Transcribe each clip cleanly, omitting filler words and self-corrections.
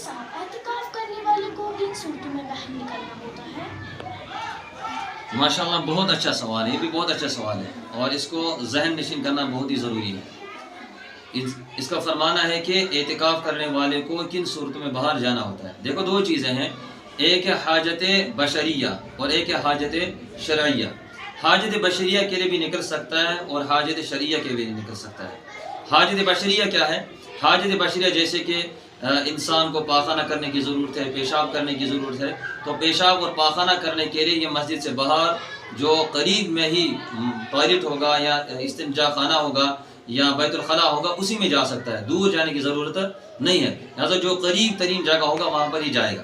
साहब, एहतिकाफ करने वाले को किन सूरतों में बाहर निकलना होता है? माशाअल्लाह, बहुत अच्छा सवाल है, ये भी बहुत अच्छा सवाल है और इसको जहन नशीन करना बहुत ही ज़रूरी है। इसका फरमाना है कि एहतिकाफ करने वाले को किन सूरतों में बाहर जाना होता है। देखो, दो चीज़ें हैं, एक है हाजत बशरिया और एक है हाजत शरइया। हाजत बशरिया के लिए भी निकल सकता है और हाजत शरिया के लिए भी निकल सकता है। हाजत बशरिया क्या है? हाजत बशरिया जैसे कि इंसान को पाखाना करने की ज़रूरत है, पेशाब करने की ज़रूरत है, तो पेशाब और पाखाना करने के लिए ये मस्जिद से बाहर जो करीब में ही टॉयलेट होगा या इस्तिंजा खाना होगा या बैतुल खला होगा, उसी में जा सकता है, दूर जाने की ज़रूरत नहीं है। लिहाजा जो करीब तरीन जगह होगा वहाँ पर ही जाएगा।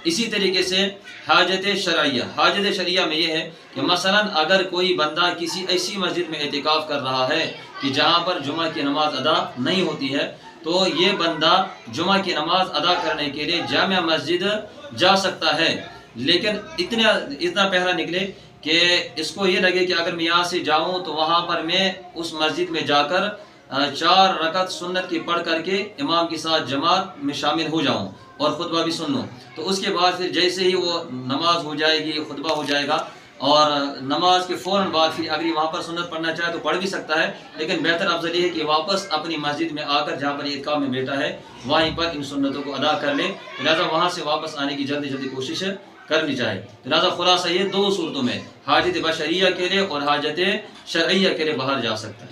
इसी तरीके से हाजत शरइया, हाजत शरिया में ये है कि मसलन अगर कोई बंदा किसी ऐसी मस्जिद में एहतिकाफ कर रहा है कि जहाँ पर जुमा की नमाज अदा नहीं होती है, तो ये बंदा जुमा की नमाज अदा करने के लिए जामिया मस्जिद जा सकता है, लेकिन इतना पहला निकले कि इसको ये लगे कि अगर मैं यहाँ से जाऊँ तो वहाँ पर मैं उस मस्जिद में जाकर 4 रकत सुन्नत की पढ़ करके इमाम के साथ जमात में शामिल हो जाऊँ और खुतबा भी सुन लूँ। तो उसके बाद फिर जैसे ही वो नमाज हो जाएगी, खुतबा हो जाएगा और नमाज के फ़ौरन बाद फिर अगर वहाँ पर सुन्नत पढ़ना चाहे तो पढ़ भी सकता है, लेकिन बेहतर अफजल ये है कि वापस अपनी मस्जिद में आकर जहाँ पर एहतिकाफ में बैठा है वहीं पर इन सुन्नतों को अदा कर ले। लिहाजा वहाँ से वापस आने की जल्दी जल्दी कोशिश करनी चाहिए। लिहाजा खुलासा ये, 2 सूरतों में हाजत बशरिया के लिए और हाजत शरइया के लिए बाहर जा सकता है।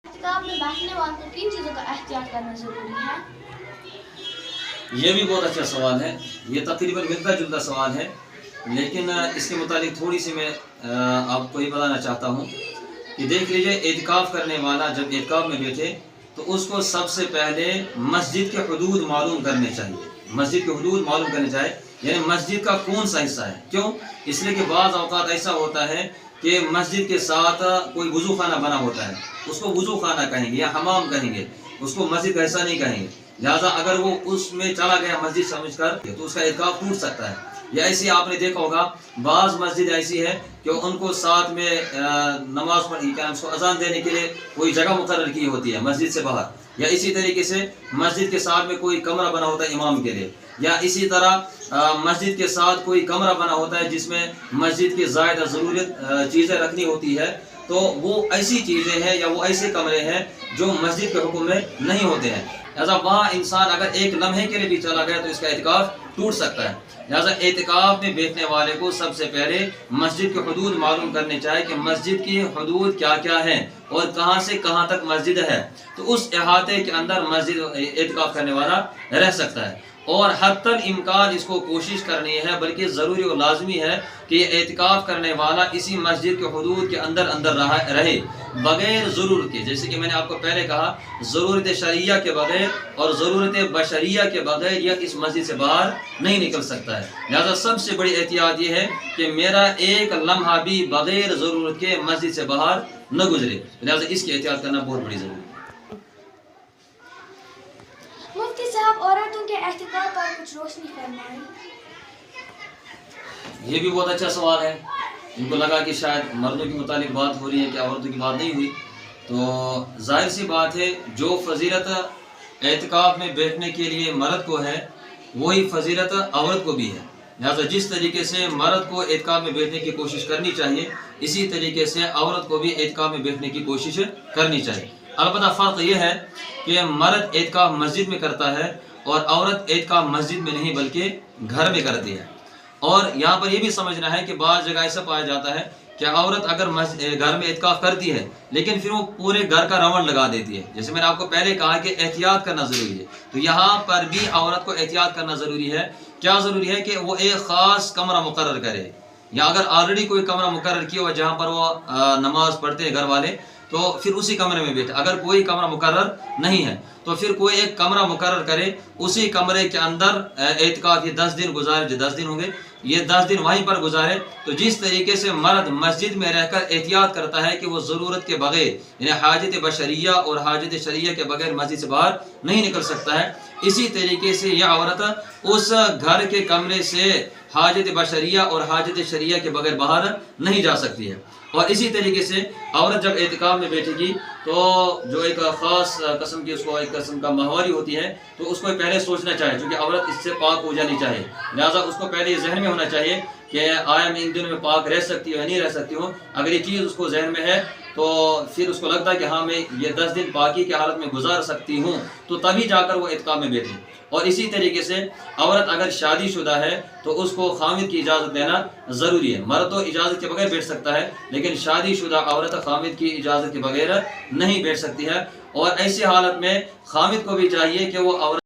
एहतिकाफ में बैठने वाले को किन चीज़ों का एहतियात करना ज़रूरी है? ये भी बहुत अच्छा सवाल है, ये तकरीबन मिलता जुलता सवाल है, लेकिन इसके मुतालिक थोड़ी सी मैं आपको ये बताना चाहता हूँ कि देख लीजिए, एहतिकाफ करने वाला जब एहतिकाफ में बैठे तो उसको सबसे पहले मस्जिद के हुदूद मालूम करने चाहिए। मस्जिद के हुदूद मालूम करने चाहिए, यानी मस्जिद का कौन सा हिस्सा है। क्यों? इसलिए कि बाज़ औक़ात ऐसा होता है कि मस्जिद के साथ कोई वज़ू खाना बना होता है, उसको वज़ू खाना कहेंगे या हमाम कहेंगे, उसको मस्जिद का हिस्सा नहीं कहेंगे। लिहाजा अगर वो उसमें चला गया मस्जिद समझकर तो उसका एहतिकाफ टूट सकता है। या ऐसी आपने देखा होगा, बाज़ मस्जिद ऐसी है कि उनको साथ में नमाज पढ़ी क्या उसको अजान देने के लिए कोई जगह मुकर्रर की होती है मस्जिद से बाहर, या इसी तरीके से मस्जिद के साथ में कोई कमरा बना होता है इमाम के लिए, या इसी तरह मस्जिद के साथ कोई कमरा बना होता है जिसमें मस्जिद की ज़ायदा ज़रूरत चीज़ें रखनी होती है। तो वो ऐसी चीज़ें हैं या वो ऐसे कमरे हैं जो मस्जिद के हुक्म में नहीं होते हैं। लिहाजा वहाँ इंसान अगर एक लम्हे के लिए भी चला गया तो इसका एहतिकाफ टूट सकता है। लिहाजा एहतिकाफ में बैठने वाले को सबसे पहले मस्जिद के हुदूद मालूम करने चाहिए कि मस्जिद की हुदूद क्या क्या है और कहाँ से कहाँ तक मस्जिद है, तो उस अहाते के अंदर मस्जिद एहतिकाफ करने वाला रह सकता है। और हत्तल इम्कान इसको कोशिश करनी है, बल्कि ज़रूरी और लाजमी है कि एहतिकाफ करने वाला इसी मस्जिद के हुदूद के अंदर रहे बग़ैर ज़रूरत के। जैसे कि मैंने आपको पहले कहा, ज़रूरत शरिया के बग़ैर और ज़रूरत बशरिया के बग़ैर यह इस मस्जिद से बाहर नहीं निकल सकता है। लिहाजा सबसे बड़ी एहतियात ये है कि मेरा एक लम्हा भी बग़ैर ज़रूरत के मस्जिद से बाहर न गुजरे। लिहाजा इसकी एहतियात करना बहुत बड़ी ज़रूरी है। मुफ्ती साहब, औरतों के एहतिकाफ पर कुछ रोशनी फरमाएं। ये भी बहुत अच्छा सवाल है। इनको लगा कि शायद मर्दों के मुतालिक बात हो रही है कि औरतों की बात नहीं हुई, तो जाहिर सी बात है जो फजीलत एहतिकाफ में बैठने के लिए मर्द को है वही फजीलत औरत को भी है। लिहाजा जिस तरीके से मर्द को एहतिकाफ में बैठने की कोशिश करनी चाहिए, इसी तरीके से औरत को भी एहतिकाफ में बैठने की कोशिश करनी चाहिए। अलबत्ता फ़र्क यह है कि मर्द एहतिकाफ मस्जिद में करता है और औरत एहतिकाफ मस्जिद में नहीं बल्कि घर में करती है। और यहाँ पर यह भी समझना है कि बाज़ जगह ऐसा पाया जाता है कि औरत अगर घर में एहतिकाफ करती है लेकिन फिर वो पूरे घर का रावण लगा देती है। जैसे मैंने आपको पहले कहा कि एहतियात करना ज़रूरी है, तो यहाँ पर भी औरत को एहतियात करना ज़रूरी है। क्या ज़रूरी है कि वो एक ख़ास कमरा मुकर्रर करे, या अगर ऑलरेडी कोई कमरा मुकर्रर किया हुआ जहाँ पर वो नमाज पढ़ते हैं घर वाले, तो फिर उसी कमरे में बैठे। अगर कोई कमरा मुकर्रर नहीं है तो फिर कोई एक कमरा मुकर्रर करे, उसी कमरे के अंदर एहतिकाफ ये 10 दिन गुजारे, जो 10 दिन होंगे ये 10 दिन वहीं पर गुजारे। तो जिस तरीके से मर्द मस्जिद में रहकर एहतियात करता है कि वो ज़रूरत के बगैर, यानी हाजत बशरिया और हाजत शरिया के बगैर मस्जिद से बाहर नहीं निकल सकता है, इसी तरीके से यह औरत उस घर के कमरे से हाजत बशरिया और हाजत शरिया के बगैर बाहर नहीं जा सकती है। और इसी तरीके से औरत जब एहतिकाफ में बैठेगी تو جو ایک خاص قسم کی اس کو ایک قسم کا ماہواری ہوتی ہے تو اس کو پہلے سوچنا چاہیے، چونکہ عورت اس سے پاک ہو جانی چاہیے، لہٰذا اس کو پہلے یہ ذہن میں ہونا چاہیے کہ آیا میں ان دنوں میں پاک رہ سکتی ہوں یا نہیں رہ سکتی ہوں۔ اگر یہ چیز اس کو ذہن میں ہے تو پھر اس کو لگتا ہے کہ ہاں میں یہ 10 دن پاکی کی حالت میں گزار سکتی ہوں، تو تبھی جا کر وہ اعتکاف میں بیٹھے۔ اور اسی طریقے سے عورت اگر شادی شدہ ہے تو اس کو خامد کی اجازت لینا ضروری ہے۔ مرد تو اجازت کے بغیر بیٹھ سکتا ہے، لیکن شادی شدہ عورت خامد کی اجازت کے بغیر نہیں بیٹھ سکتی ہے، اور ایسی حالت میں خامد کو بھی چاہیے کہ وہ عورت